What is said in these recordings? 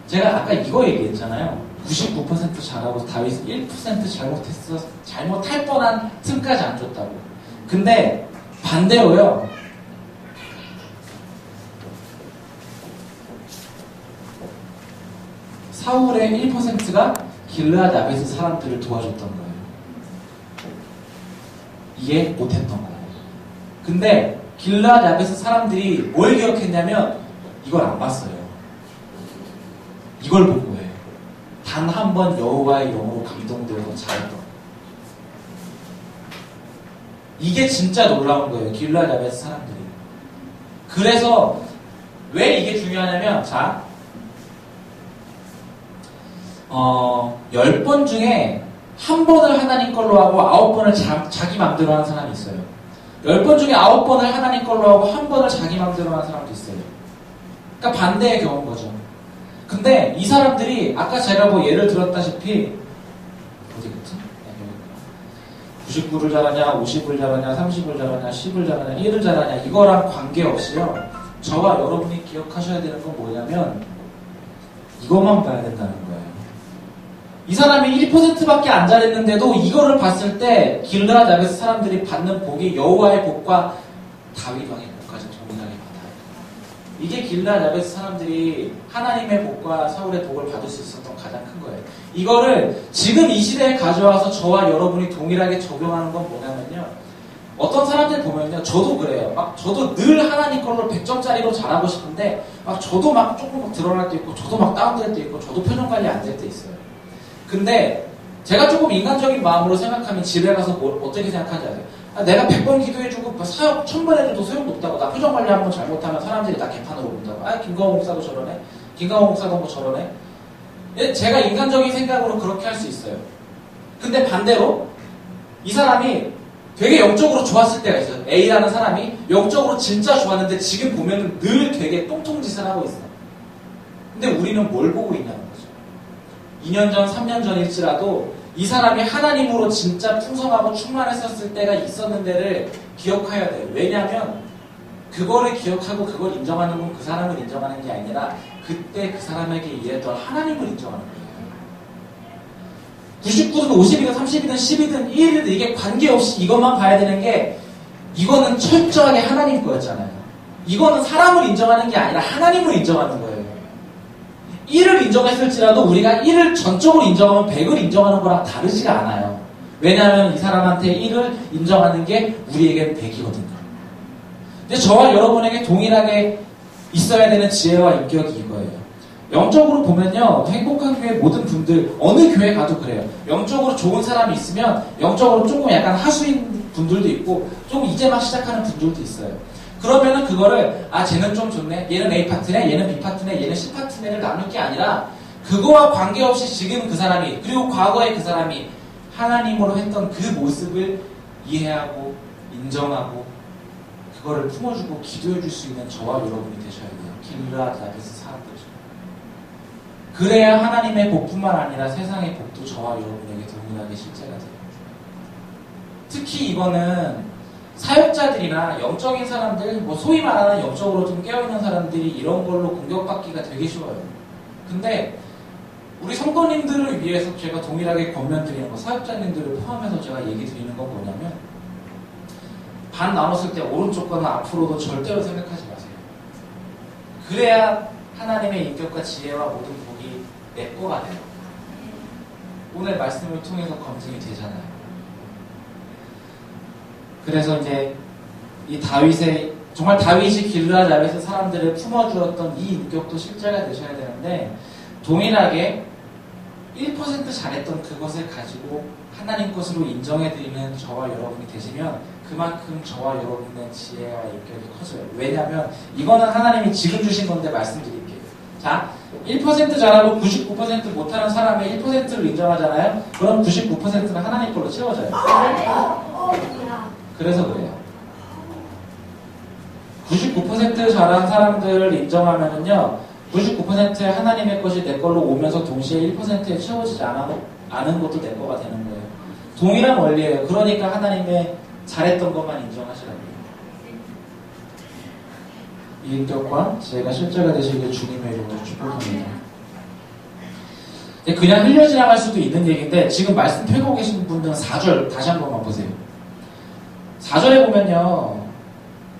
제가 아까 이거 얘기했잖아요. 99% 잘하고 다윗은 1% 잘못할 뻔한 틈까지 안 줬다고. 근데 반대로요. 사울의 1%가 길르앗 야베스 사람들을 도와줬던 거예요. 이해 못했던 거예요. 근데 길르앗 야베스 사람들이 뭘 기억했냐면 이걸 안 봤어요. 이걸 본 거예요. 단 한 번 여호와의 영으로 감동되어서 잘했던 거예요. 이게 진짜 놀라운 거예요. 길르앗 야베스 사람들이. 그래서 왜 이게 중요하냐면 자 10번 중에 한 번을 하나님 걸로 하고 9번을 자기 맘대로 하는 사람이 있어요. 10번 중에 9번을 하나님 걸로 하고 한 번을 자기 맘대로 하는 사람도 있어요. 그러니까 반대의 경우인 거죠. 근데 이 사람들이 아까 제가 뭐 예를 들었다시피 어디겠지? 99를 잘하냐, 50을 잘하냐, 30을 잘하냐, 10을 잘하냐, 1을 잘하냐 이거랑 관계없이요. 저와 여러분이 기억하셔야 되는 건 뭐냐면 이것만 봐야 된다는 거예요. 이 사람이 1%밖에 안 잘했는데도 이거를 봤을 때 길르앗 야베스 사람들이 받는 복이 여호와의 복과 다윗 왕의 복까지 동일하게 받아요. 이게 길르앗 야베스 사람들이 하나님의 복과 사울의 복을 받을 수 있었던 가장 큰 거예요. 이거를 지금 이 시대에 가져와서 저와 여러분이 동일하게 적용하는 건 뭐냐면요. 어떤 사람들 보면요. 저도 그래요. 막 저도 늘 하나님 걸로 100점짜리로 잘하고 싶은데 막 저도 막 조금 막 드러날 때 있고 저도 막 다운될 때 있고 저도 표정 관리 안 될 때 있어요. 근데 제가 조금 인간적인 마음으로 생각하면 집에 가서 어떻게 생각하는지 아세요? 내가 100번 기도해주고 사역 1000번 해줘도 소용도 없다고. 나 표정 관리 한번 잘못하면 사람들이 나 개판으로 본다고. 김광호 목사도 저러네. 김광호 목사도 뭐 저러네. 제가 인간적인 생각으로 그렇게 할 수 있어요. 근데 반대로 이 사람이 되게 영적으로 좋았을 때가 있어요. A라는 사람이 영적으로 진짜 좋았는데 지금 보면 늘 되게 똥통짓을 하고 있어요. 근데 우리는 뭘 보고 있냐는 거죠. 2년 전, 3년 전일지라도 이 사람이 하나님으로 진짜 풍성하고 충만했었을 때가 있었는데를 기억해야 돼요. 왜냐하면 그거를 기억하고 그걸 인정하는 건 그 사람을 인정하는 게 아니라 그때 그 사람에게 일했던 하나님을 인정하는 거예요. 99든 50이든 30이든 10이든 1이든 이게 관계없이 이것만 봐야 되는 게 이거는 철저하게 하나님 거였잖아요. 이거는 사람을 인정하는 게 아니라 하나님을 인정하는 거예요. 1을 인정했을지라도 우리가 1을 전적으로 인정하면 100을 인정하는 거랑 다르지가 않아요. 왜냐하면 이 사람한테 1을 인정하는 게 우리에겐 100이거든요. 근데 저와 여러분에게 동일하게 있어야 되는 지혜와 인격이 이거예요. 영적으로 보면요. 행복한 교회 모든 분들 어느 교회 가도 그래요. 영적으로 좋은 사람이 있으면 영적으로 조금 약간 하수인 분들도 있고 좀 이제 막 시작하는 분들도 있어요. 그러면은 그거를 쟤는 좀 좋네. 얘는 A 파트네. 얘는 B 파트네. 얘는 C 파트네를 나눌 게 아니라 그거와 관계없이 지금 그 사람이 그리고 과거에 그 사람이 하나님으로 했던 그 모습을 이해하고 인정하고 그거를 품어주고 기도해줄 수 있는 저와 여러분이 되셔야 돼요. 길르앗 야베스 사람들이죠. 그래야 하나님의 복뿐만 아니라 세상의 복도 저와 여러분에게 동일하게 실제가 돼요. 특히 이거는 사역자들이나 영적인 사람들, 뭐 소위 말하는 영적으로 좀 깨어있는 사람들이 이런 걸로 공격받기가 되게 쉬워요. 근데 우리 성도님들을 위해서 제가 동일하게 권면드리는 거, 사역자님들을 포함해서 제가 얘기 드리는 건 뭐냐면 반 나눴을 때 오른쪽과는 앞으로도 절대로 생각하지 마세요. 그래야 하나님의 인격과 지혜와 모든 복이 내 거가 돼요. 오늘 말씀을 통해서 검증이 되잖아요. 그래서 이제 이 다윗의 정말 다윗이 길르앗 야베스 사람들을 품어주었던 이 인격도 실제가 되셔야 되는데 동일하게 1% 잘했던 그것을 가지고 하나님 것으로 인정해드리는 저와 여러분이 되시면 그만큼 저와 여러분의 지혜와 인격이 커져요. 왜냐하면 이거는 하나님이 지금 주신 건데 말씀드릴게요. 자, 1% 잘하고 99% 못하는 사람의 1%를 인정하잖아요. 그럼 99%는 하나님 걸로 채워져요. 그래서 그래요. 99% 잘한 사람들을 인정하면은요, 99% 하나님의 것이 내 걸로 오면서 동시에 1%에 채워지지 않은 것도 내 거가 되는 거예요. 동일한 원리예요. 그러니까 하나님의 잘했던 것만 인정하시라고요. 이 인격과 지혜가 실제가 되시길 주님의 이름으로 축복합니다. 그냥 흘려 지나갈 수도 있는 얘기인데 지금 말씀 펴고 계신 분들은 4절 다시 한 번만 보세요. 4절에 보면요.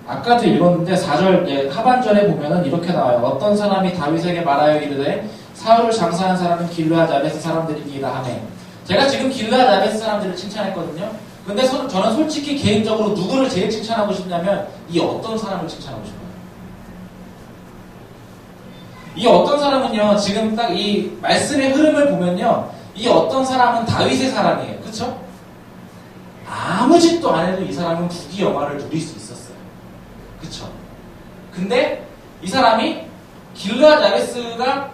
아까도 읽었는데 4절 하반절에 보면은 이렇게 나와요. 어떤 사람이 다윗에게 말하여 이르되 사울을 장사한 사람은 길르앗 야베스 사람들이니라 하네. 제가 지금 길르앗 야베스 사람들을 칭찬했거든요. 근데 저는 솔직히 개인적으로 누구를 제일 칭찬하고 싶냐면 이 어떤 사람을 칭찬하고 싶어요. 이 어떤 사람은요, 지금 딱 이 말씀의 흐름을 보면요, 이 어떤 사람은 다윗의 사람이에요. 그쵸? 아무 짓도 안 해도 이 사람은 부귀 영화를 누릴 수 있었어요. 그쵸? 근데 이 사람이 길르앗 야베스가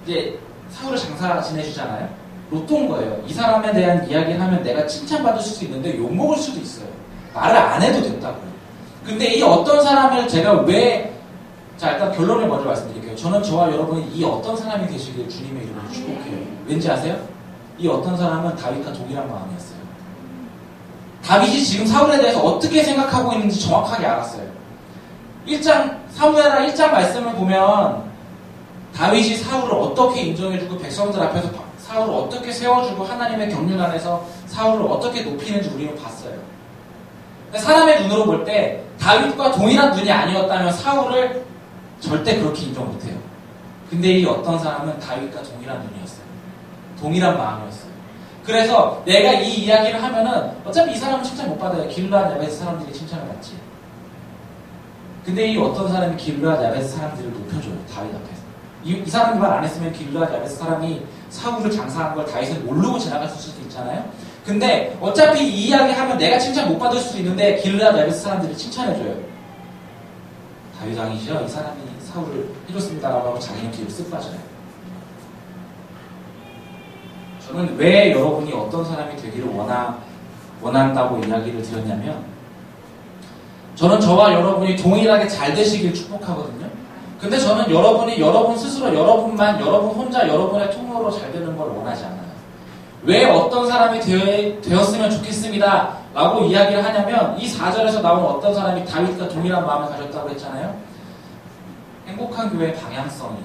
이제 사울을 장사 지내주잖아요. 로또인 거예요. 이 사람에 대한 이야기를 하면 내가 칭찬받을 수도 있는데 욕먹을 수도 있어요. 말을 안 해도 됐다고요. 근데 이 어떤 사람을 제가 자, 일단 결론을 먼저 말씀드릴게요. 저는 저와 여러분이 이 어떤 사람이 되시길 주님의 이름으로 축복해요. 왠지 아세요? 이 어떤 사람은 다윗과 동일한 마음이었어요. 다윗이 지금 사울에 대해서 어떻게 생각하고 있는지 정확하게 알았어요. 사무엘하 1장 말씀을 보면 다윗이 사울을 어떻게 인정해주고 백성들 앞에서 사울을 어떻게 세워주고 하나님의 경륜 안에서 사울을 어떻게 높이는지 우리는 봤어요. 사람의 눈으로 볼 때 다윗과 동일한 눈이 아니었다면 사울을 절대 그렇게 인정 못해요. 근데 이 어떤 사람은 다윗과 동일한 눈이었어요. 동일한 마음이었어요. 그래서 내가 이 이야기를 하면은 어차피 이 사람은 칭찬 못 받아요. 길르앗 야베스 사람들이 칭찬을 받지. 근데 이 어떤 사람이 길르앗 야베스 사람들을 높여줘요. 다윗 앞에서. 이 사람이 말 안 했으면 길르앗 야베스 사람이 사울을 장사한 걸 다윗은 모르고 지나갔을 수도 있잖아요. 근데 어차피 이 이야기 하면 내가 칭찬 못 받을 수도 있는데 길르앗 야베스 사람들이 칭찬해줘요. 다윗 왕이시여, 이 사람이 사울을 해줬습니다라고 하고 자기는 뒤로 쓱 빠져요. 저는 왜 여러분이 어떤 사람이 되기를 원한다고 이야기를 드렸냐면, 저는 저와 여러분이 동일하게 잘 되시길 축복하거든요. 근데 저는 여러분이 여러분 스스로 여러분 혼자 여러분의 통로로 잘 되는 걸 원하지 않아요. 왜 어떤 사람이 되었으면 좋겠습니다 라고 이야기를 하냐면, 이 4절에서 나온 어떤 사람이 다윗과 동일한 마음을 가졌다고 했잖아요. 행복한 교회의 방향성이,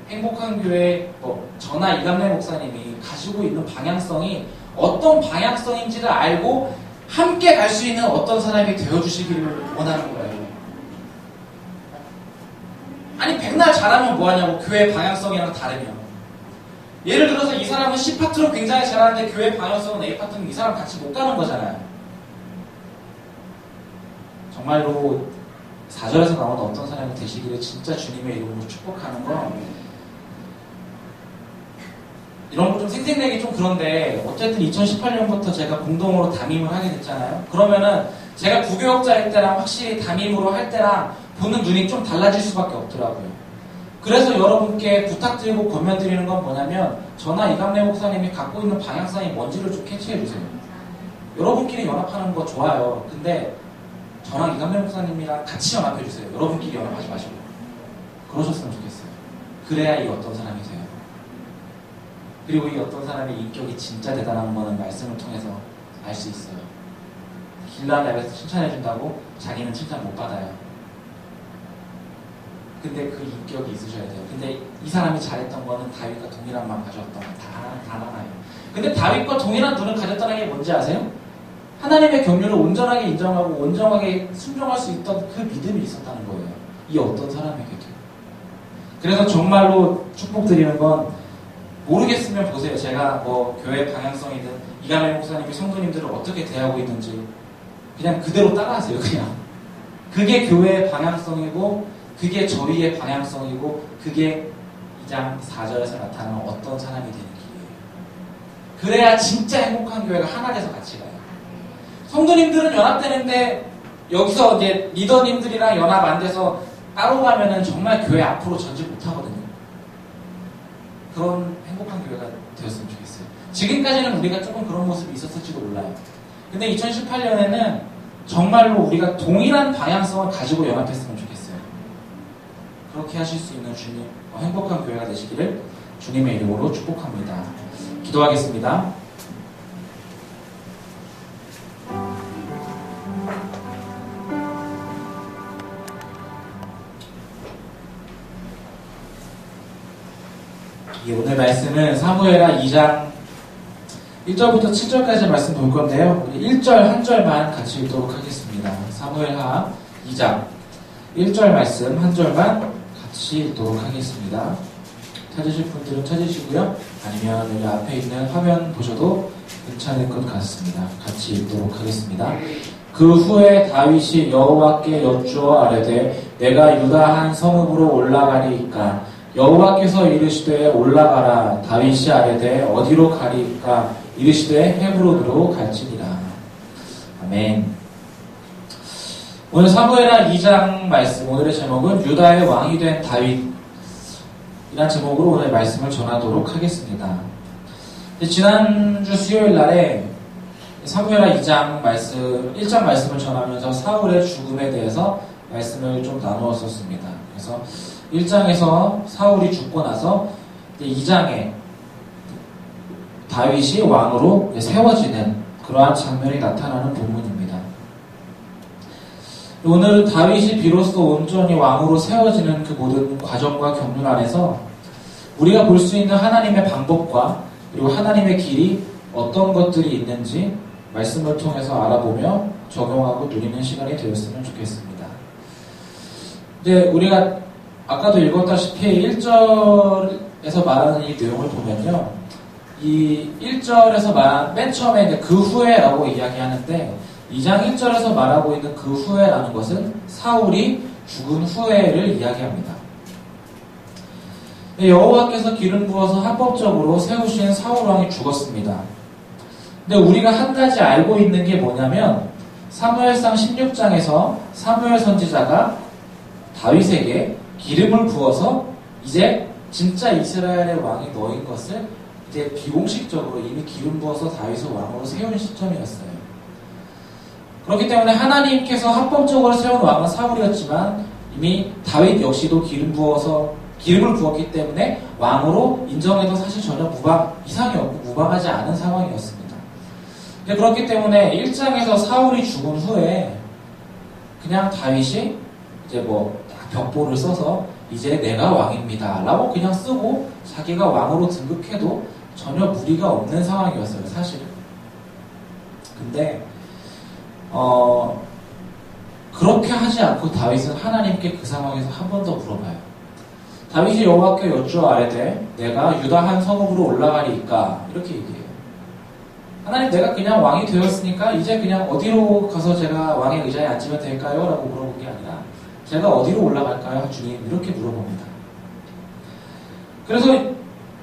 행복한 교회 저나 이감래 목사님이 가지고 있는 방향성이 어떤 방향성인지를 알고 함께 갈 수 있는 어떤 사람이 되어주시기를 원하는 거예요. 아니 백날 잘하면 뭐하냐고, 교회 방향성이랑 다르면. 예를 들어서 이 사람은 C파트로 굉장히 잘하는데 교회 방향성은 A파트는 이 사람 같이 못 가는 거잖아요. 정말로 4절에서 나온 어떤 사람이 되시기를 진짜 주님의 이름으로 축복하는 건, 이런 거 좀 생생내기 좀 그런데 어쨌든 2018년부터 제가 공동으로 담임을 하게 됐잖아요. 그러면은 제가 부교역자일 때랑 확실히 담임으로 할 때랑 보는 눈이 좀 달라질 수밖에 없더라고요. 그래서 여러분께 부탁드리고 권면드리는 건 뭐냐면, 저나 이감래 목사님이 갖고 있는 방향성이 뭔지를 좀 캐치해주세요. 여러분끼리 연합하는 거 좋아요. 근데 저랑 이감래 목사님이랑 같이 연합해주세요. 여러분끼리 연합하지 마시고. 그러셨으면 좋겠어요. 그래야 이 어떤 사람이 돼요. 그리고 이 어떤 사람의 인격이 진짜 대단한 거는 말씀을 통해서 알 수 있어요. 길르앗 야베스 칭찬해준다고 자기는 칭찬 못 받아요. 근데 그 인격이 있으셔야 돼요. 근데 이 사람이 잘했던 거는 다윗과 동일한 마음 가졌던 거 다 하나예요. 근데 다윗과 동일한 눈을 가졌다는 게 뭔지 아세요? 하나님의 경륜을 온전하게 인정하고 온전하게 순종할 수 있던 그 믿음이 있었다는 거예요. 이 어떤 사람에게도. 그래서 정말로 축복드리는 건, 모르겠으면 보세요. 제가 교회 방향성이든 이감래 목사님이 성도님들을 어떻게 대하고 있는지 그냥 그대로 따라하세요. 그냥 그게 교회의 방향성이고, 그게 저희의 방향성이고, 그게 2장 4절에서 나타나는 어떤 사람이 되는 길이에요. 그래야 진짜 행복한 교회가 하나 돼서 같이 가요. 성도님들은 연합되는데 여기서 이제 리더님들이랑 연합 안 돼서 따로 가면은 정말 교회 앞으로 전지 못하거든요. 그런 행복한 교회가 되었으면 좋겠어요. 지금까지는 우리가 조금 그런 모습이 있었을지도 몰라요. 근데 2018년에는 정말로 우리가 동일한 방향성을 가지고 연합했으면 좋겠어요. 그렇게 하실 수 있는 주님, 행복한 교회가 되시기를 주님의 이름으로 축복합니다. 기도하겠습니다. 오늘 말씀은 사무엘하 2장 1절부터 7절까지 말씀 볼 건데요. 우리 1절 한 절만 같이 읽도록 하겠습니다. 사무엘하 2장 1절 말씀 한 절만 같이 읽도록 하겠습니다. 찾으실 분들은 찾으시고요. 아니면 여기 앞에 있는 화면 보셔도 괜찮을 것 같습니다. 같이 읽도록 하겠습니다. 그 후에 다윗이 여호와께 여쭈어 아뢰되 내가 유다 한 성읍으로 올라가리이까 여호와께서 이르시되 올라가라. 다윗이 아뢰되 어디로 가리이까 이르시되 헤브론으로 갈지니라. 아멘. 오늘 사무엘하 2장 말씀, 오늘의 제목은 유다의 왕이 된 다윗 이란 제목으로 오늘 말씀을 전하도록 하겠습니다. 지난주 수요일 날에 사무엘하 2장 말씀, 1장 말씀을 전하면서 사울의 죽음에 대해서 말씀을 좀 나누었었습니다. 그래서 1장에서 사울이 죽고 나서 2장에 다윗이 왕으로 세워지는 그러한 장면이 나타나는 본문입니다. 오늘 다윗이 비로소 온전히 왕으로 세워지는 그 모든 과정과 경륜 안에서 우리가 볼 수 있는 하나님의 방법과 그리고 하나님의 길이 어떤 것들이 있는지 말씀을 통해서 알아보며 적용하고 누리는 시간이 되었으면 좋겠습니다. 근데 우리가 아까도 읽었다시피 1절에서 말하는 이 내용을 보면요. 이 1절에서 말한 맨 처음에 그 후에라고 이야기하는데 2장 1절에서 말하고 있는 그 후에라는 것은 사울이 죽은 후에를 이야기합니다. 여호와께서 기름 부어서 합법적으로 세우신 사울 왕이 죽었습니다. 근데 우리가 한 가지 알고 있는 게 뭐냐면 사무엘상 16장에서 사무엘 선지자가 다윗에게 기름을 부어서 이제 진짜 이스라엘의 왕이 너인 것을 이제 비공식적으로 이미 기름 부어서 다윗을 왕으로 세운 시점이었어요. 그렇기 때문에 하나님께서 합법적으로 세운 왕은 사울이었지만 이미 다윗 역시도 기름을 부었기 때문에 왕으로 인정해도 사실 전혀 이상이 없고 무방하지 않은 상황이었습니다. 그렇기 때문에 1장에서 사울이 죽은 후에 그냥 다윗이 이제 벽보를 써서 이제 내가 왕입니다 라고 그냥 쓰고 자기가 왕으로 등극해도 전혀 무리가 없는 상황이었어요, 사실은. 근데 그렇게 하지 않고 다윗은 하나님께 그 상황에서 한 번 더 물어봐요. 다윗이 여호와께 여쭈어 아뢰되 내가 유다 한 성읍으로 올라가리이까 이렇게 얘기해요. 하나님, 내가 그냥 왕이 되었으니까 이제 그냥 어디로 가서 제가 왕의 의자에 앉으면 될까요? 라고 물어본 게 아니라 제가 어디로 올라갈까요? 주님, 이렇게 물어봅니다. 그래서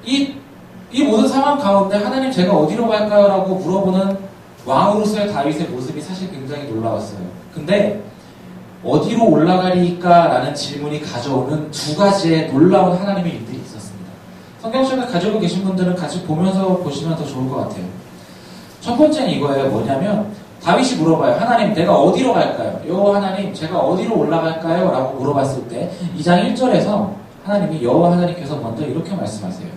이 모든 상황 가운데 하나님, 제가 어디로 갈까요? 라고 물어보는 왕으로서의 다윗의 모습이 사실 굉장히 놀라웠어요. 근데 어디로 올라가리까? 라는 질문이 가져오는 두 가지의 놀라운 하나님의 일들이 있었습니다. 성경책을 가지고 계신 분들은 같이 보면서 보시면 더 좋을 것 같아요. 첫 번째는 이거예요. 뭐냐면 다윗이 물어봐요. 하나님, 내가 어디로 갈까요? 여호와 하나님, 제가 어디로 올라갈까요? 라고 물어봤을 때 2장 1절에서 하나님이 여호와 하나님께서 먼저 이렇게 말씀하세요.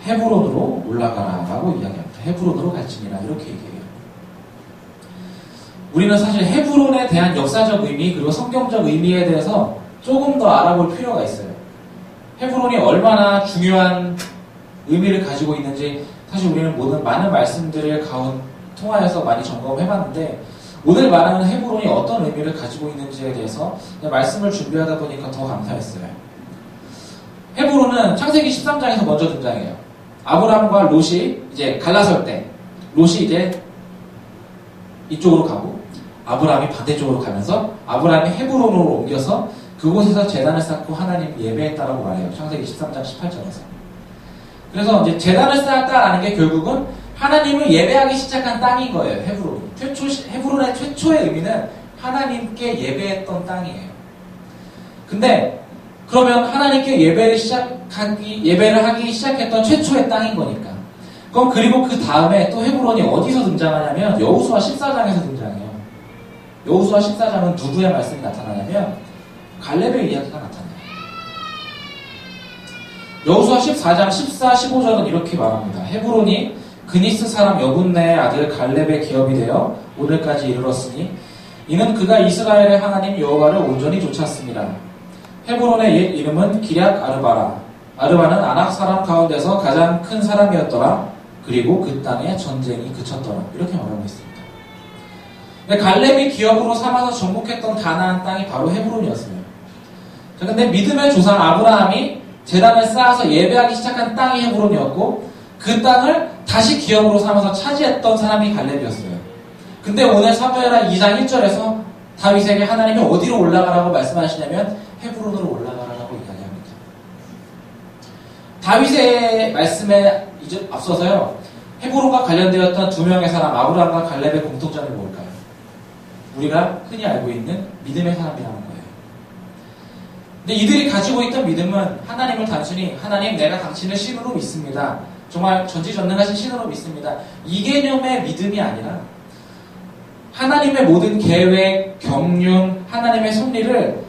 헤브론으로 올라가라 라고 이야기합니다. 헤브론으로 갈지니라 이렇게 얘기해요. 우리는 사실 헤브론에 대한 역사적 의미 그리고 성경적 의미에 대해서 조금 더 알아볼 필요가 있어요. 헤브론이 얼마나 중요한 의미를 가지고 있는지 사실 우리는 많은 말씀들을 통하여서 많이 점검해봤는데 오늘 말하는 헤브론이 어떤 의미를 가지고 있는지에 대해서 말씀을 준비하다 보니까 더 감사했어요. 헤브론은 창세기 13장에서 먼저 등장해요. 아브람과 롯이 이제 갈라설 때 롯이 이제 이쪽으로 가고 아브람이 반대쪽으로 가면서 아브람이 헤브론으로 옮겨서 그곳에서 제단을 쌓고 하나님 예배했다라고 말해요. 창세기 13장 18절에서. 그래서 이제 제단을 쌓았다라는 게 결국은 하나님을 예배하기 시작한 땅인 거예요. 헤브론이. 헤브론의 최초의 의미는 하나님께 예배했던 땅이에요. 근데 그러면 하나님께 예배를 하기 시작했던 최초의 땅인 거니까. 그럼 그리고 그 다음에 또 헤브론이 어디서 등장하냐면 여호수아 14장에서 등장해요. 여호수아 14장은 누구의 말씀이 나타나냐면 갈렙의 이야기가 나타나요. 여호수아 14장 14, 15절은 이렇게 말합니다. 헤브론이 그니스 사람 여분네의 아들 갈렙의 기업이 되어 오늘까지 이르렀으니 이는 그가 이스라엘의 하나님 여호와를 온전히 좇았습니다. 헤브론의 옛 이름은 기럇 아르바는 아낙 사람 가운데서 가장 큰 사람이었더라. 그리고 그 땅에 전쟁이 그쳤더라. 이렇게 말하고 있습니다. 근데 갈렙이 기업으로 삼아서 정복했던 가나안 땅이 바로 헤브론이었어요. 자, 근데 믿음의 조상 아브라함이 제단을 쌓아서 예배하기 시작한 땅이 헤브론이었고 그 땅을 다시 기업으로 삼아서 차지했던 사람이 갈렙이었어요. 근데 오늘 사무엘하 2장 1절에서 다윗에게 하나님이 어디로 올라가라고 말씀하시냐면 헤브론으로 올라가라고 이야기합니다. 다윗의 말씀에 이제 앞서서요. 헤브론과 관련되었던 두 명의 사람 아브라함과 갈렙의 공통점이 뭘까요? 우리가 흔히 알고 있는 믿음의 사람이라는 거예요. 근데 이들이 가지고 있던 믿음은 하나님을 단순히 하나님 내가 당신을 신으로 믿습니다. 정말 전지전능하신 신으로 믿습니다. 이 개념의 믿음이 아니라 하나님의 모든 계획, 경륜, 하나님의 섭리를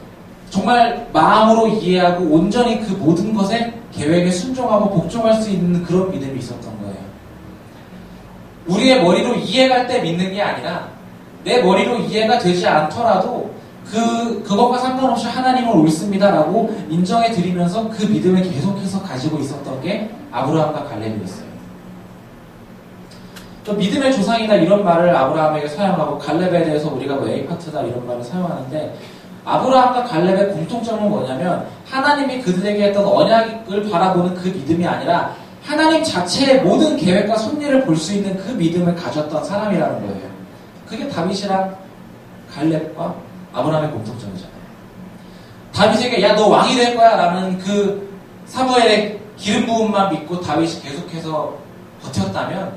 정말 마음으로 이해하고 온전히 그 모든 것에 계획에 순종하고 복종할 수 있는 그런 믿음이 있었던 거예요. 우리의 머리로 이해갈 때 믿는 게 아니라 내 머리로 이해가 되지 않더라도 그것과 상관없이 하나님을 옳습니다라고 인정해 드리면서 그 믿음을 계속해서 가지고 있었던 게 아브라함과 갈렙이었어요. 또 믿음의 조상이다 이런 말을 아브라함에게 사용하고 갈렙에 대해서 우리가 뭐 에이파트다 이런 말을 사용하는데 아브라함과 갈렙의 공통점은 뭐냐면 하나님이 그들에게 했던 언약을 바라보는 그 믿음이 아니라 하나님 자체의 모든 계획과 섭리를 볼 수 있는 그 믿음을 가졌던 사람이라는 거예요. 그게 다윗이랑 갈렙과 아브라함의 공통점이잖아요. 다윗에게 야 너 왕이 될 거야 라는 그 사무엘의 기름 부음만 믿고 다윗이 계속해서 버텼다면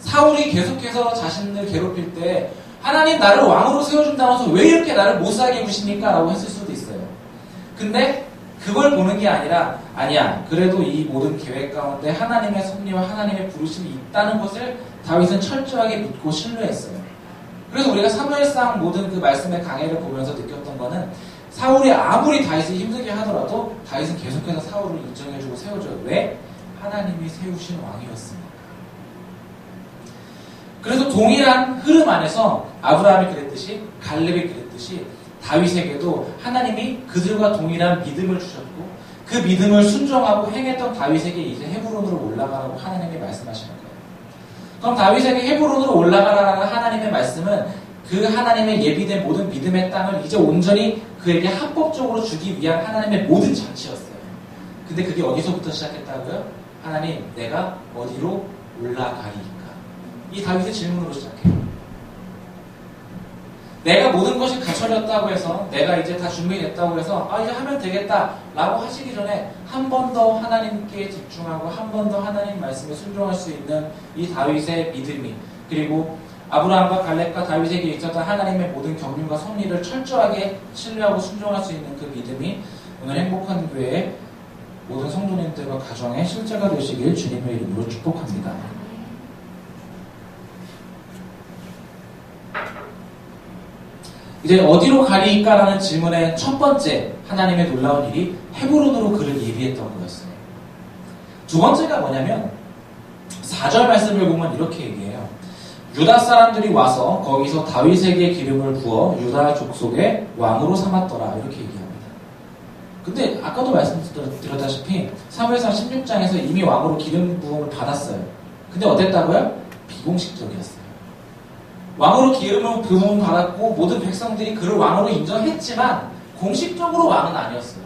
사울이 계속해서 자신을 괴롭힐 때 하나님 나를 왕으로 세워준다면서 왜 이렇게 나를 못살게 구십니까? 라고 했을 수도 있어요. 근데 그걸 보는 게 아니라 아니야 그래도 이 모든 계획 가운데 하나님의 섭리와 하나님의 부르심이 있다는 것을 다윗은 철저하게 믿고 신뢰했어요. 그래서 우리가 사무엘상 모든 그 말씀의 강해를 보면서 느꼈던 거는 사울이 아무리 다윗을 힘들게 하더라도 다윗은 계속해서 사울을 인정해주고 세워줘요. 왜? 하나님이 세우신 왕이었습니다. 그래서 동일한 흐름 안에서 아브라함이 그랬듯이 갈렙이 그랬듯이 다윗에게도 하나님이 그들과 동일한 믿음을 주셨고 그 믿음을 순종하고 행했던 다윗에게 이제 헤브론으로 올라가라고 하나님이 말씀하시는 거예요. 그럼 다윗에게 헤브론으로 올라가라는 하나님의 말씀은 그 하나님의 예비된 모든 믿음의 땅을 이제 온전히 그에게 합법적으로 주기 위한 하나님의 모든 장치였어요. 근데 그게 어디서부터 시작했다고요? 하나님 내가 어디로 올라가리까? 이 다윗의 질문으로 시작해요. 내가 모든 것이 갖춰졌다고 해서 내가 이제 다 준비됐다고 해서 이제 하면 되겠다 라고 하시기 전에 한 번 더 하나님께 집중하고 한 번 더 하나님 말씀에 순종할 수 있는 이 다윗의 믿음이 그리고 아브라함과 갈렙과 다윗에게 있었던 하나님의 모든 경륜과 섭리를 철저하게 신뢰하고 순종할 수 있는 그 믿음이 오늘 행복한 교회의 모든 성도님들과 가정의 실제가 되시길 주님의 이름으로 축복합니다. 이제 어디로 가리까라는 질문의 첫 번째 하나님의 놀라운 일이 헤브론으로 그를 예비했던 거였어요. 두 번째가 뭐냐면 4절 말씀을 보면 이렇게 얘기해요. 유다 사람들이 와서 거기서 다윗에게 기름을 부어 유다 족속의 왕으로 삼았더라 이렇게 얘기합니다. 근데 아까도 말씀드렸다시피 사무엘상 16장에서 이미 왕으로 기름 부음을 받았어요. 근데 어땠다고요? 비공식적이었어요. 왕으로 기름을 부음을 받았고 모든 백성들이 그를 왕으로 인정했지만 공식적으로 왕은 아니었어요.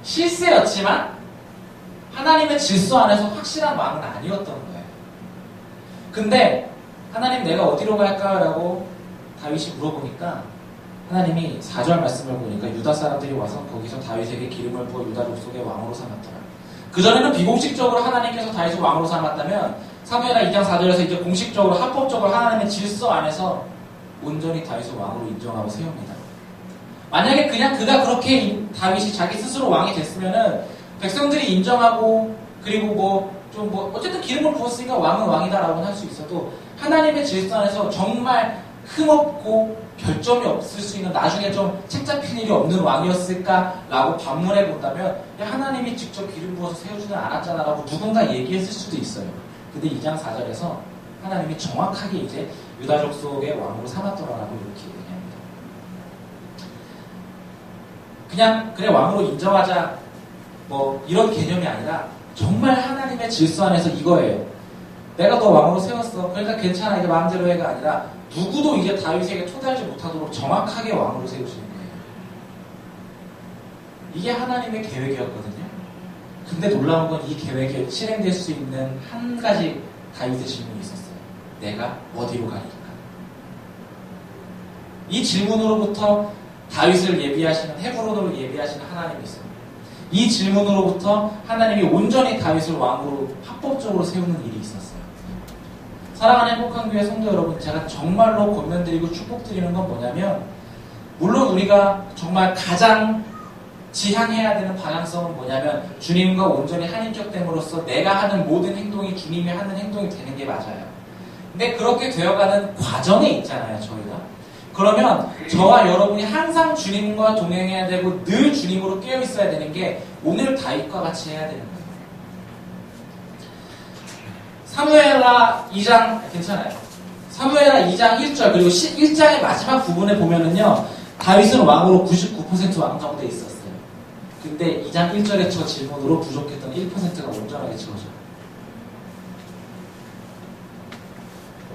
실세였지만 하나님의 질서 안에서 확실한 왕은 아니었던 거예요. 근데 하나님 내가 어디로 갈까라고 다윗이 물어보니까 하나님이 4절 말씀을 보니까 유다 사람들이 와서 거기서 다윗에게 기름을 부어 유다 족속의 왕으로 삼았더라. 그전에는 비공식적으로 하나님께서 다윗을 왕으로 삼았다면 사무엘하 2장 4절에서 이제 공식적으로 합법적으로 하나님의 질서 안에서 온전히 다윗을 왕으로 인정하고 세웁니다. 만약에 그냥 그가 그렇게 다윗이 자기 스스로 왕이 됐으면은 백성들이 인정하고 그리고 어쨌든 기름을 부었으니까 왕은 왕이다라고 할 수 있어도 하나님의 질서 안에서 정말 흠없고 결점이 없을 수 있는 나중에 좀 책 잡힌 일이 없는 왕이었을까라고 반문해 본다면 하나님이 직접 기름 부어서 세우지는 않았잖아라고 누군가 얘기했을 수도 있어요. 근데 2장 4절에서 하나님이 정확하게 이제 유다 족속의 왕으로 삼았더라라고 이렇게 얘기합니다. 그냥 그래 왕으로 인정하자 뭐 이런 개념이 아니라 정말 하나님의 질서 안에서 이거예요. 내가 너 왕으로 세웠어. 그러니까 괜찮아. 이제 마음대로 해가 아니라 누구도 이제 다윗에게 토달지 못하도록 정확하게 왕으로 세우시는 거예요. 이게 하나님의 계획이었거든요. 근데 놀라운 건 이 계획이 실행될 수 있는 한 가지 다윗의 질문이 있었어요. 내가 어디로 가리까? 이 질문으로부터 다윗을 예비하시는, 헤브론으로 예비하시는 하나님이 있어요. 이 질문으로부터 하나님이 온전히 다윗을 왕으로 합법적으로 세우는 일이 있었어요. 사랑하는 행복한 교회 성도 여러분, 제가 정말로 권면드리고 축복드리는 건 뭐냐면, 물론 우리가 정말 가장 지향해야 되는 방향성은 뭐냐면 주님과 온전히 한인격됨으로써 내가 하는 모든 행동이 주님이 하는 행동이 되는 게 맞아요. 근데 그렇게 되어가는 과정에 있잖아요, 저희가. 그러면 저와 여러분이 항상 주님과 동행해야 되고 늘 주님으로 깨어 있어야 되는 게 오늘 다윗과 같이 해야 되는 거예요. 사무엘하 2장, 괜찮아요. 사무엘하 2장 1절 그리고 1장의 마지막 부분에 보면은요, 다윗은 왕으로 99% 왕정돼 있었어요. 근데 2장 1절의 저 질문으로 부족했던 1%가 온전하게 채워져요.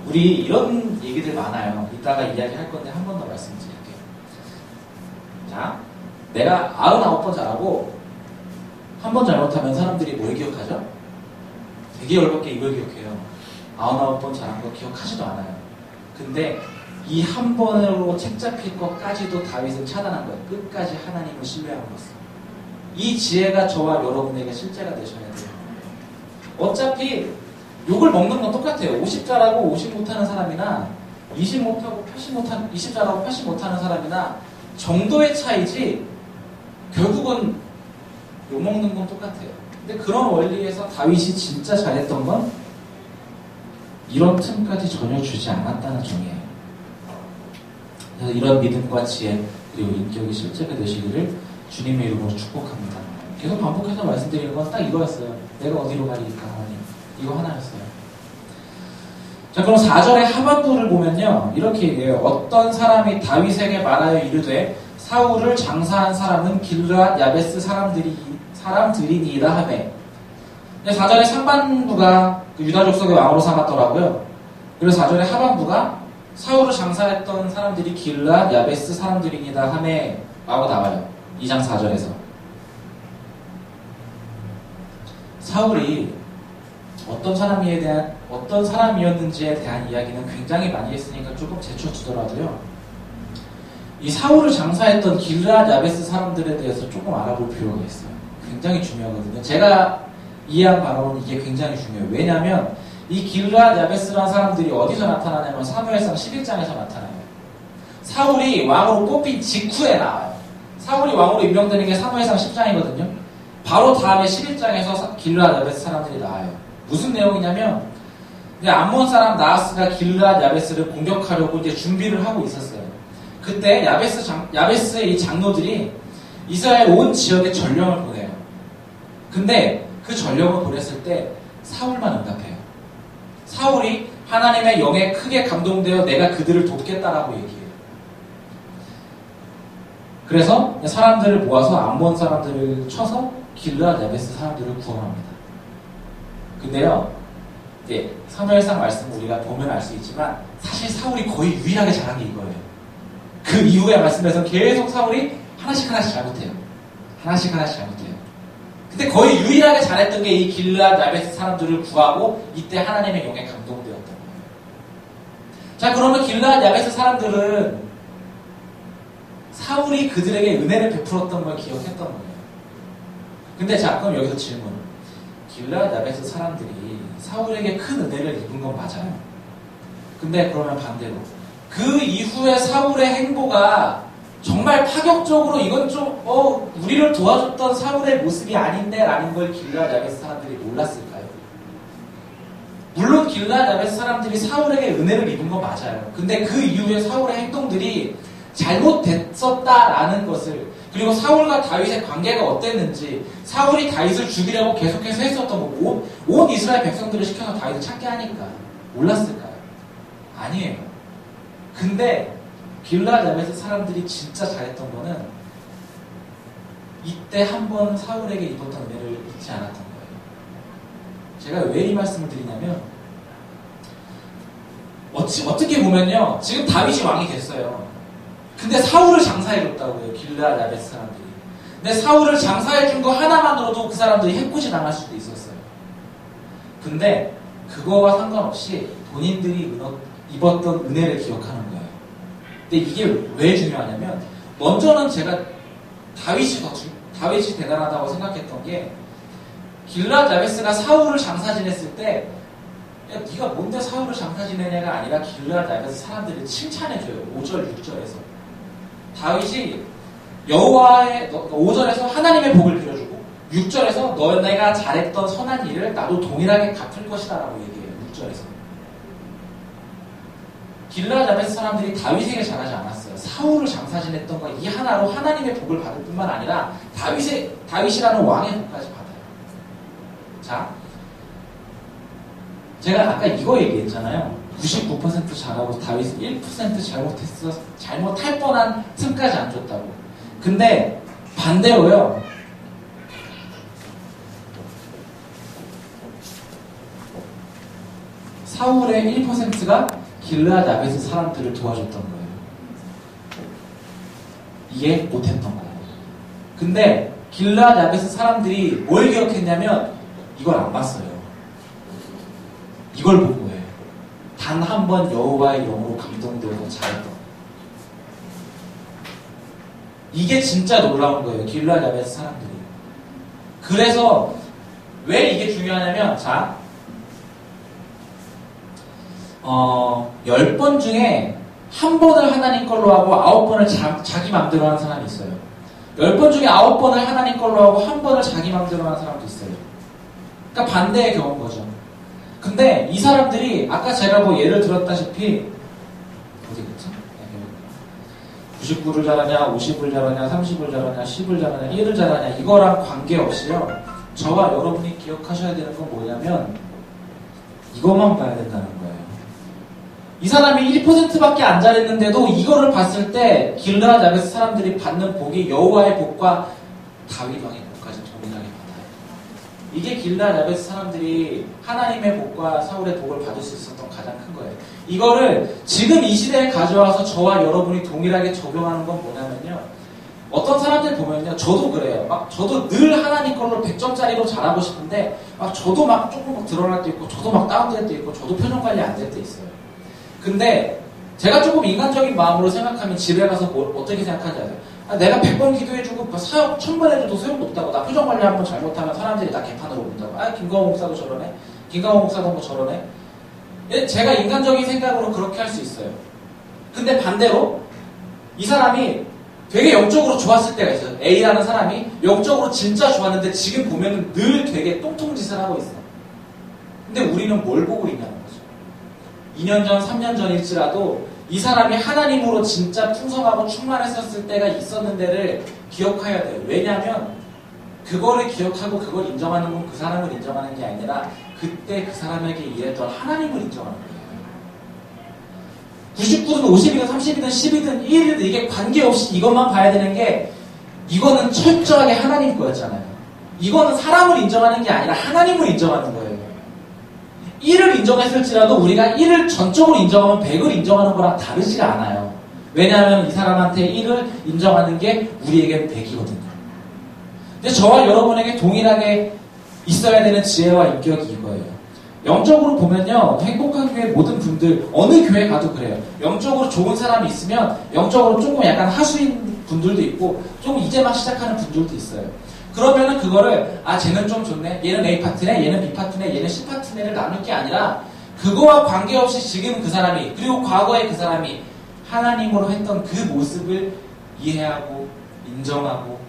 우리 이런 얘기들 많아요. 이따가 이야기할 건데 한 번 더 말씀드릴게요. 자, 내가 99번 잘하고 한 번 잘못하면 사람들이 뭘 기억하죠? 되게 열받게 이걸 기억해요. 99번 잘한 거 기억하지도 않아요. 근데 이 한 번으로 책 잡힐 것까지도 다윗은 차단한 거예요. 끝까지 하나님을 신뢰하는 것을. 이 지혜가 저와 여러분에게 실제가 되셔야 돼요. 어차피 욕을 먹는 건 똑같아요. 50 잘하고 50 못하는 사람이나 20 못하고 80 못하는, 20 잘하고 80 못하는 사람이나 정도의 차이지 결국은 욕 먹는 건 똑같아요. 근데 그런 원리에서 다윗이 진짜 잘했던 건 이런 틈까지 전혀 주지 않았다는 점이에요. 그래서 이런 믿음과 지혜 그리고 인격이 실제가 되시기를 주님의 이름으로 축복합니다. 계속 반복해서 말씀드리는 건 딱 이거였어요. 내가 어디로 가리까 하나님. 이거 하나였어요. 자, 그럼 4절의 하반부를 보면요, 이렇게 얘기해요. 어떤 사람이 다윗에게 말하여 이르되 사울을 장사한 사람은 길르앗 야베스 사람들이니이다 하매. 4절의 상반부가 유다 족속의 왕으로 삼았더라고요. 그래서 4절의 하반부가 사울을 장사했던 사람들이 길르앗 야베스 사람들이니다 하매 라고 나와요. 2장 4절에서. 사울이 어떤 사람이었는지에 대한 이야기는 굉장히 많이 했으니까 조금 제쳐두더라도요, 이 사울을 장사했던 길르앗 야베스 사람들에 대해서 조금 알아볼 필요가 있어요. 굉장히 중요하거든요. 제가 이해한 바로는 이게 굉장히 중요해요. 왜냐하면 이 길르앗 야베스라는 사람들이 어디서 나타나냐면 사무엘상 11장에서 나타나요. 사울이 왕으로 뽑힌 직후에 나와요. 사울이 왕으로 임명되는 게 사무엘상 10장이거든요. 바로 다음에 11장에서 길르앗 야베스 사람들이 나와요. 무슨 내용이냐면, 암몬 사람 나하스가 길르앗 야베스를 공격하려고 이제 준비를 하고 있었어요. 그때 야베스의 이 장로들이 이스라엘 온 지역에 전령을 보내요. 근데 그 전령을 보냈을 때 사울만 응답해요. 사울이 하나님의 영에 크게 감동되어 내가 그들을 돕겠다라고 얘기해요. 그래서 사람들을 모아서 암몬 사람들을 쳐서 길르앗 야베스 사람들을 구원합니다. 근데요, 이제 사무엘상 말씀 우리가 보면 알 수 있지만 사실 사울이 거의 유일하게 잘한 게 이거예요. 그 이후의 말씀에서 계속 사울이 하나씩 잘못해요. 하나씩 잘못해요. 근데 거의 유일하게 잘했던 게 이 길르앗 야베스 사람들을 구하고 이때 하나님의 영에 감동되었던 거예요. 자, 그러면 길르앗 야베스 사람들은 사울이 그들에게 은혜를 베풀었던 걸 기억했던 거예요. 근데 자, 그럼 여기서 질문. 길르앗 야베스 사람들이 사울에게 큰 은혜를 입은 건 맞아요. 근데 그러면 반대로 그 이후에 사울의 행보가 정말 파격적으로 이건 좀 우리를 도와줬던 사울의 모습이 아닌데 라는 걸 길르앗 야베스 사람들이 몰랐을까요? 물론 길르앗 야베스 사람들이 사울에게 은혜를 입은 건 맞아요. 근데 그 이후에 사울의 행동들이 잘못됐었다라는 것을, 그리고 사울과 다윗의 관계가 어땠는지, 사울이 다윗을 죽이려고 계속해서 했었던 거, 온 이스라엘 백성들을 시켜서 다윗을 찾게 하니까 몰랐을까요? 아니에요. 근데 길르앗 야베스 사람들이 진짜 잘했던 거는 이때 한 번 사울에게 입었던 은혜를 잊지 않았던 거예요. 제가 왜 이 말씀을 드리냐면 어떻게 보면요, 지금 다윗이 왕이 됐어요. 근데 사울을 장사해줬다고요, 길르앗 야베스 사람들이. 근데 사울을 장사해준 거 하나만으로도 그 사람들이 해코지 당할 수도 있었어요. 근데 그거와 상관없이 본인들이 입었던 은혜를 기억하는 거예요. 근데 이게 왜 중요하냐면, 먼저는 제가 다윗이 대단하다고 생각했던 게, 길르앗 야베스가 사울을 장사 지냈을 때, 야, 네가 뭔데 사울을 장사 지내냐가 아니라 길르앗 야베스 사람들이 칭찬해줘요. 5절, 6절에서. 다윗이 여호와의 5절에서 하나님의 복을 빌어주고 6절에서 내가 잘했던 선한 일을 나도 동일하게 갚을 것이다 라고 얘기해요. 6절에서. 길르앗 야베스 사람들이 다윗에게 잘하지 않았어요. 사울을 장사 지냈던 거 이 하나로 하나님의 복을 받을 뿐만 아니라 다윗이라는 왕의 복까지 받아요. 자, 제가 아까 이거 얘기했잖아요. 99% 잘하고 다윗이 1% 잘못할 뻔한 틈까지 안 줬다고. 근데 반대로요, 사울의 1%가 길르앗 야베스 사람들을 도와줬던 거예요. 이게 못했던 거예요. 근데 길르앗 야베스 사람들이 뭘 기억했냐면 이걸 안 봤어요. 이걸 본 거예요. 단 한 번 여호와의 영으로 감동되어서 잘했던. 이게 진짜 놀라운 거예요. 길르앗 야베스 사람들이. 그래서 왜 이게 중요하냐면, 자, 10번 중에 한 번을 하나님 걸로 하고 9번을 자기 맘대로 하는 사람이 있어요. 10번 중에 9번을 하나님 걸로 하고 한 번을 자기 맘대로 하는 사람도 있어요. 그러니까 반대의 경우인 거죠. 근데 이 사람들이 아까 제가 뭐 예를 들었다시피 어디 갔죠? 99를 잘하냐, 50을 잘하냐, 30을 잘하냐, 10을 잘하냐, 1을 잘하냐, 이거랑 관계없이요, 저와 여러분이 기억하셔야 되는 건 뭐냐면 이것만 봐야 된다는 거예요. 이 사람이 1%밖에 안 잘했는데도 이거를 봤을 때 길르앗 야베스 사람들이 받는 복이 여호와의 복과 다윗 왕의 복까지 동일하게 받아요. 이게 길르앗 야베스 사람들이 하나님의 복과 사울의 복을 받을 수 있었던 가장 큰 거예요. 이거를 지금 이 시대에 가져와서 저와 여러분이 동일하게 적용하는 건 뭐냐면요, 어떤 사람들 보면요, 저도 그래요. 막 저도 늘 하나님 걸로 100점짜리로 잘하고 싶은데 막 저도 막 조금 막 드러날 때 있고, 저도 막 다운될 때 있고, 저도 표정 관리 안 될 때 있어요. 근데 제가 조금 인간적인 마음으로 생각하면 집에 가서 어떻게 생각하는지 아세요? 내가 100번 기도해주고 사역 1000번 해줘도 소용없다고. 나 표정 관리 한번 잘못하면 사람들이 나 개판으로 본다고. 김광호 목사도 저러네. 김광호 목사도 뭐 저러네. 제가 인간적인 생각으로 그렇게 할 수 있어요. 근데 반대로 이 사람이 되게 영적으로 좋았을 때가 있어요. A라는 사람이 영적으로 진짜 좋았는데 지금 보면 늘 되게 똥통짓을 하고 있어. 근데 우리는 뭘 보고 있냐는 거죠. 2년 전, 3년 전일지라도 이 사람이 하나님으로 진짜 풍성하고 충만했었을 때가 있었는데를 기억해야 돼요. 왜냐하면 그거를 기억하고 그걸 인정하는 건 그 사람을 인정하는 게 아니라 그때 그 사람에게 일했던 하나님을 인정하는 거예요. 99든 50이든 30이든 10이든 1이든 이게 관계없이 이것만 봐야 되는 게, 이거는 철저하게 하나님 거였잖아요. 이거는 사람을 인정하는 게 아니라 하나님을 인정하는 거예요. 1을 인정했을지라도 우리가 1을 전적으로 인정하면 100을 인정하는 거랑 다르지가 않아요. 왜냐하면 이 사람한테 1을 인정하는 게 우리에겐 100이거든요. 근데 저와 여러분에게 동일하게 있어야 되는 지혜와 인격이 이거예요. 영적으로 보면요, 행복한 교회 모든 분들, 어느 교회 가도 그래요. 영적으로 좋은 사람이 있으면 영적으로 조금 약간 하수인 분들도 있고 조금 이제 막 시작하는 분들도 있어요. 그러면은 그거를 쟤는 좀 좋네, 얘는 A 파트네, 얘는 B 파트네, 얘는 C 파트네를 나눌 게 아니라 그거와 관계없이 지금 그 사람이, 그리고 과거에 그 사람이 하나님으로 했던 그 모습을 이해하고 인정하고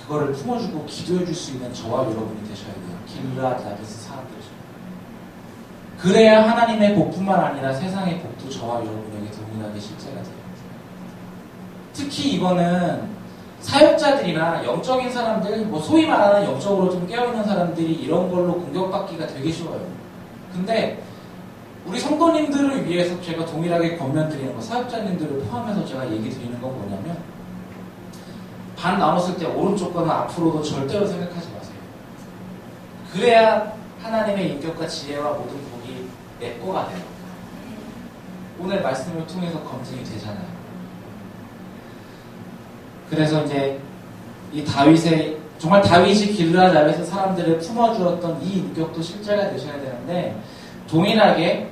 그거를 품어주고 기도해줄 수 있는 저와 여러분이 되셔야 돼요. 길르앗 야베스 사람들이죠. 그래야 하나님의 복뿐만 아니라 세상의 복도 저와 여러분에게 동일하게 실제가 돼요. 특히 이거는 사역자들이나 영적인 사람들, 소위 말하는 영적으로 좀 깨어있는 사람들이 이런 걸로 공격받기가 되게 쉬워요. 근데 우리 성도님들을 위해서 제가 동일하게 권면드리는 거, 사역자님들을 포함해서 제가 얘기 드리는 건 뭐냐면, 반 나눴을 때 오른쪽 거는 앞으로도 절대로 생각하지 마세요. 그래야 하나님의 인격과 지혜와 모든 복이 내 거가 돼요. 오늘 말씀을 통해서 검증이 되잖아요. 그래서 이제 이 다윗의 정말 다윗이 길르앗 야벳의 사람들을 품어주었던 이 인격도 실제가 되셔야 되는데 동일하게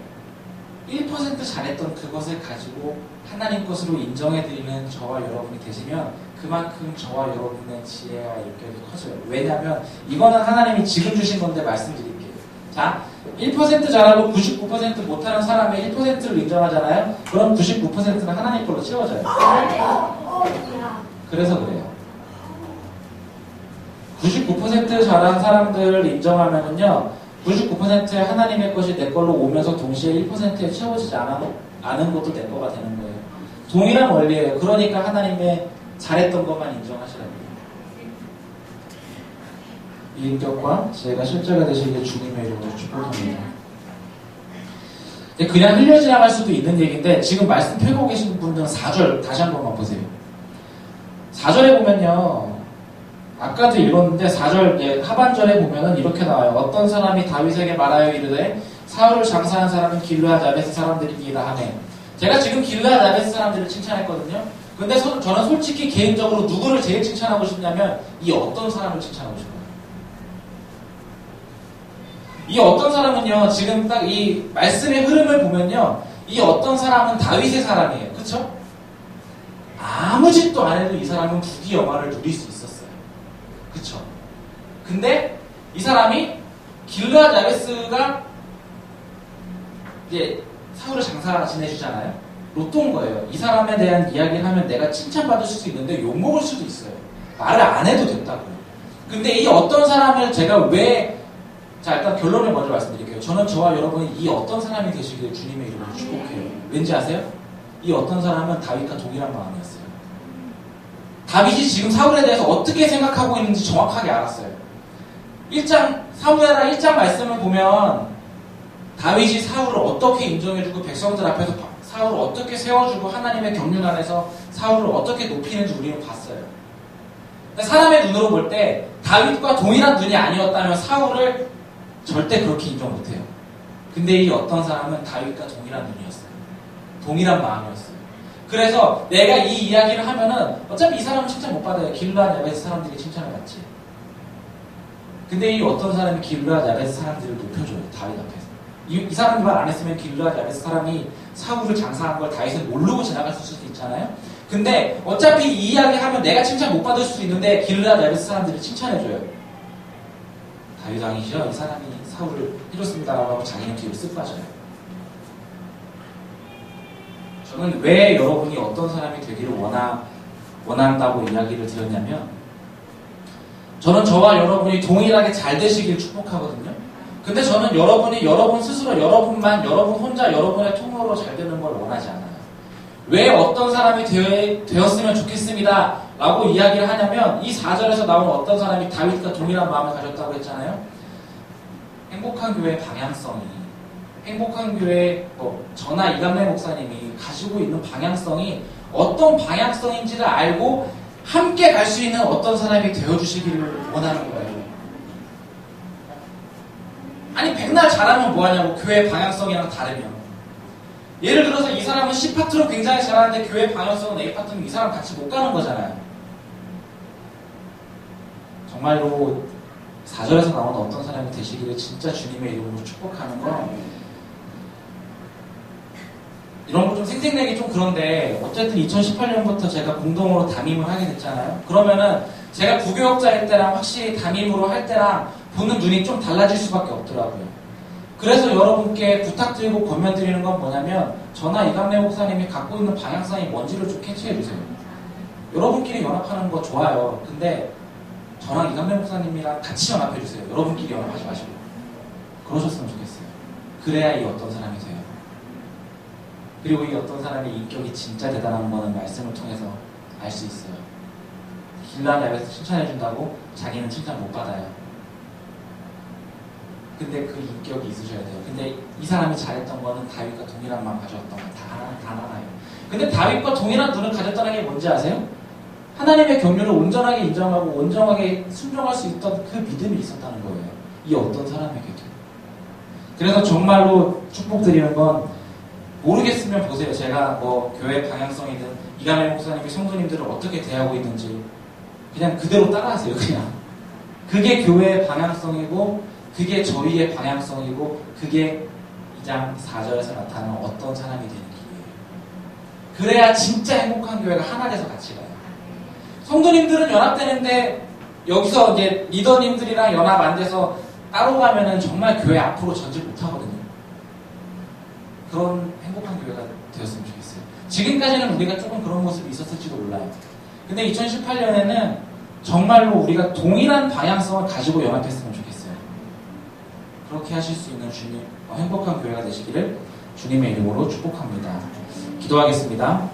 1% 잘했던 그것을 가지고 하나님 것으로 인정해드리는 저와 여러분이 되시면 그만큼 저와 여러분의 지혜와 인격이 커져요. 왜냐하면 이거는 하나님이 지금 주신 건데 말씀드릴게요. 자, 1% 잘하고 99% 못하는 사람의 1%를 인정하잖아요. 그럼 99%는 하나님 걸로 채워져요. 그래서 그래요. 99% 잘한 사람들을 인정하면은요, 99%의 하나님의 것이 내 걸로 오면서 동시에 1%에 채워지지 않은 것도 내 거가 되는 거예요. 동일한 원리예요. 그러니까 하나님의 잘했던 것만 인정하시라고요. 이 인격과 지혜가 실제가 되시길 주님의 이름으로 축복합니다. 그냥 흘려 지나갈 수도 있는 얘기인데 지금 말씀 펴고 계신 분들은 4절 다시 한 번만 보세요. 4절에 보면요, 아까도 읽었는데 4절 하반절에 보면은 이렇게 나와요. 어떤 사람이 다윗에게 말하여 이르되 사울을 장사한 사람은 길르앗 야벳 사람들이니이다 하네. 제가 지금 길르앗 야벳 사람들을 칭찬했거든요. 근데 저는 솔직히 개인적으로 누구를 제일 칭찬하고 싶냐면 이 어떤 사람을 칭찬하고 싶어요. 이 어떤 사람은요, 지금 딱 이 말씀의 흐름을 보면요, 이 어떤 사람은 다윗의 사람이에요. 그쵸? 아무 짓도 안 해도 이 사람은 부귀 영화를 누릴 수 있었어요. 그쵸? 근데 이 사람이 길르앗 야베스가 이제 사울을 장사 지내주잖아요. 로또인 거예요. 이 사람에 대한 이야기를 하면 내가 칭찬받을 수도 있는데 욕먹을 수도 있어요. 말을 안 해도 됐다고요. 근데 이 어떤 사람을 제가 자, 일단 결론을 먼저 말씀드릴게요. 저는 저와 여러분이 이 어떤 사람이 되시길 주님의 이름으로 축복해요. 왠지 아세요? 이 어떤 사람은 다윗과 동일한 마음이었어요. 다윗이 지금 사울에 대해서 어떻게 생각하고 있는지 정확하게 알았어요. 사무엘하 1장 말씀을 보면 다윗이 사울을 어떻게 인정해주고 백성들 앞에서 사울을 어떻게 세워주고 하나님의 경륜 안에서 사울을 어떻게 높이는지 우리는 봤어요. 사람의 눈으로 볼 때 다윗과 동일한 눈이 아니었다면 사울을 절대 그렇게 인정 못해요. 근데 이 어떤 사람은 다윗과 동일한 눈이었어요. 동일한 마음이었어요. 그래서 내가 이 이야기를 하면은 어차피 이 사람은 칭찬 못 받아요. 길르앗 야벳 사람들이 칭찬을 받지. 근데 이 어떤 사람이 길르앗 야벳 사람들을 높여줘요. 다윗 앞에서. 이 사람이 말 안 했으면 길르앗 야벳 사람이 사울을 장사한 걸 다윗은 모르고 지나갔을 수도 있잖아요. 근데 어차피 이 이야기 하면 내가 칭찬 못 받을 수도 있는데 길르앗 야벳 사람들이 칭찬해줘요. 다윗 왕이시여, 이 사람이 사울을 해줬습니다라고 하고 자기는 뒤로 쓱 빠져요. 저는 왜 여러분이 어떤 사람이 되기를 원한다고 이야기를 드렸냐면, 저는 저와 여러분이 동일하게 잘 되시길 축복하거든요. 근데 저는 여러분 스스로 여러분 혼자 여러분의 통로로 잘 되는 걸 원하지 않아요. 왜 어떤 사람이 되었으면 좋겠습니다 라고 이야기를 하냐면, 이 4절에서 나온 어떤 사람이 다윗과 동일한 마음을 가졌다고 했잖아요. 행복한 교회의 방향성이, 행복한 교회 저나 이감래 목사님이 가지고 있는 방향성이 어떤 방향성인지를 알고 함께 갈 수 있는 어떤 사람이 되어주시기를 원하는 거예요. 아니 백날 잘하면 뭐하냐고, 교회 방향성이랑 다르면. 예를 들어서 이 사람은 C파트로 굉장히 잘하는데 교회 방향성은 A파트면 이 사람 같이 못 가는 거잖아요. 정말로 4절에서 나오는 어떤 사람이 되시기를 진짜 주님의 이름으로 축복하는 건, 이런 거 좀 생색내기 좀 그런데 어쨌든 2018년부터 제가 공동으로 담임을 하게 됐잖아요. 그러면은 제가 부교역자일 때랑 확실히 담임으로 할 때랑 보는 눈이 좀 달라질 수밖에 없더라고요. 그래서 여러분께 부탁드리고 권면드리는 건 뭐냐면, 저나 이감래 목사님이 갖고 있는 방향성이 뭔지를 좀 캐치해주세요. 여러분끼리 연합하는 거 좋아요. 근데 저랑 이감래 목사님이랑 같이 연합해주세요. 여러분끼리 연합하지 마시고. 그러셨으면 좋겠어요. 그래야 이 어떤 사람이 돼요. 그리고 이 어떤 사람의 인격이 진짜 대단한 거는 말씀을 통해서 알 수 있어요. 길르앗 야벳을 칭찬해준다고 자기는 칭찬 못 받아요. 근데 그 인격이 있으셔야 돼요. 근데 이 사람이 잘했던 거는 다윗과 동일한 마음 가졌던 거 다 하나예요. 근데 다윗과 동일한 눈을 가졌다는 게 뭔지 아세요? 하나님의 경륜을 온전하게 인정하고 온전하게 순종할 수 있던 그 믿음이 있었다는 거예요. 이 어떤 사람에게도. 그래서 정말로 축복드리는 건 모르겠으면 보세요. 제가 뭐 교회 방향성이든 이간의 목사님이 성도님들을 어떻게 대하고 있는지 그냥 그대로 따라하세요. 그냥. 그게 교회의 방향성이고 그게 저희의 방향성이고 그게 2장 4절에서 나타나는 어떤 사람이 되는 길이에요. 그래야 진짜 행복한 교회가 하나 돼서 같이 가요. 성도님들은 연합되는데 여기서 이제 리더님들이랑 연합 안 돼서 따로 가면은 정말 교회 앞으로 전질 못하거든요. 그런 행복한 교회가 되었으면 좋겠어요. 지금까지는 우리가 조금 그런 모습이 있었을지도 몰라요. 근데 2018년에는 정말로 우리가 동일한 방향성을 가지고 연합했으면 좋겠어요. 그렇게 하실 수 있는 주님, 행복한 교회가 되시기를 주님의 이름으로 축복합니다. 기도하겠습니다.